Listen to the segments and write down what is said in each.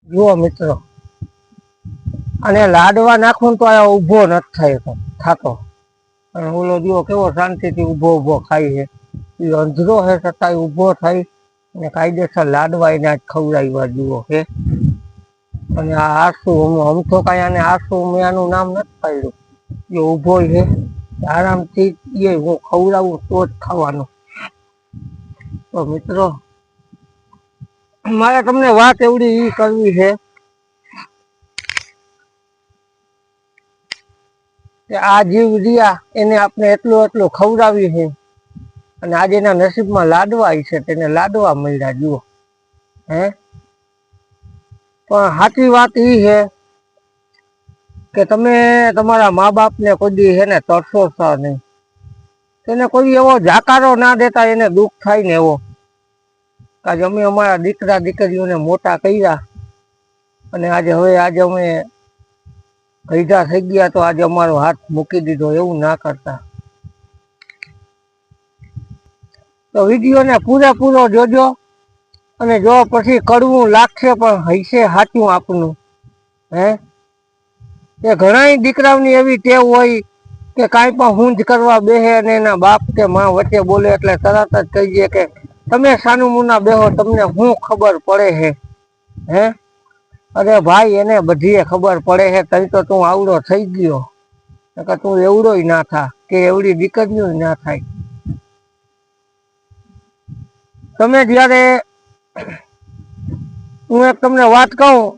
જુઓ મિત્રો, અને લાડવા નાખું તો આ ઊભો નથી થતો. અને ઓલો જુઓ કેવો શાંતિથી ઊભો ખાય છે. એ અંધરો છે છતાં ઊભો થઈ અને કાયદેસર લાડવા એને જ ખવડાવ્યા જુઓ છે. અને આ આસુ આમ તો કાંઈ આને આસુ મેં આનું નામ નથી પાડ્યું. એ ઊભો છે આરામથી એ હું ખવડાવું તો જ ખાવાનું. તો મિત્રો, મારે તમને વાત એવડી ઈ કરવી છે કે આ જીવ રહ્યા એને આપણે એટલું ખવડાવી છે. અને આજે એના નસીબમાં લાડવા છે તેને લાડવા મળ્યા જુઓ હે. પણ સાચી વાત એ છે કે તમે તમારા મા બાપને કોઈ દી છે ને તરસો નહીં. તેને કોઈ એવો જાકારો ના દેતા એને દુઃખ થાય ને એવો. આજે અમે અમારા દીકરા દીકરીઓને મોટા કર્યા અને આજે અમે ગઈઢા થઈ ગયા તો આજે અમારો હાથ મૂકી દીધો, એવું ના કરતા. તો વિડીયોને પૂરેપૂરો જોજો. અને જો પછી કડવું લાગશે પણ હૈસે સાચું આપનું હે. એ ઘણા દીકરાઓની એવી ટેવ હોય કે કાંઈ પણ હુંજ કરવા બેસે અને એના બાપ કે માં વચ્ચે બોલે એટલે તરત જ કહી દે કે તમે સાનું મુના બેહો, તમને શું ખબર પડે હે. અરે ભાઈ, એને બધી ખબર પડે છે. તઈ તો તું આવડો થઈ ગયો, તું એવડોય ના થા કે એવડી દીકરીઓ ના થાય. તમે જ્યારે હું એક તમને વાત કહું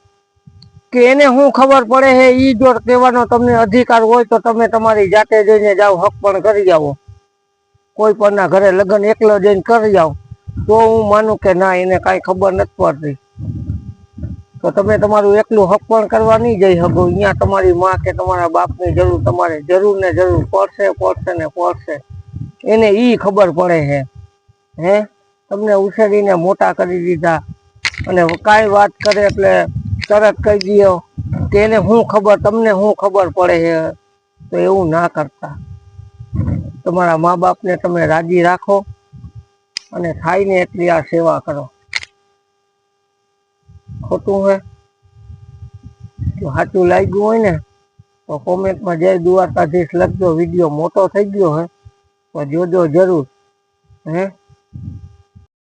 કે એને શું ખબર પડે છે એ જો કહેવાનો તમને અધિકાર હોય તો તમે તમારી જાતે જઈને જાઓ, હક પણ કરી જાઓ. કોઈ પણના ઘરે લગ્ન એકલો જઈને કરી જાઓ તો હું માનું કે ના, એને કાંઈ ખબર નથી પડતી. તો તમે તમારું એકલું હક પણ કરવા નહીં જઈ શકો. અહીંયા તમારી માં કે તમારા બાપની જરૂર તમારે જરૂર ને જરૂર પડશે. એને ઈ ખબર પડે છે હે. તમને ઉછેરીને મોટા કરી દીધા અને કાંઈ વાત કરે એટલે તરત કહી દો કે એને શું ખબર, તમને શું ખબર પડે છે. તો એવું ના કરતા. તમારા મા બાપને તમે રાજી રાખો અને થાય ને એટલી આ સેવા કરો. ખોટું હે? જો સાચું લાગ્યું હોય ને તો કોમેન્ટમાં જય દ્વારકાધીશ લખજો. વિડીયો મોટો થઈ ગયો હે તો જોજો જરૂર હે.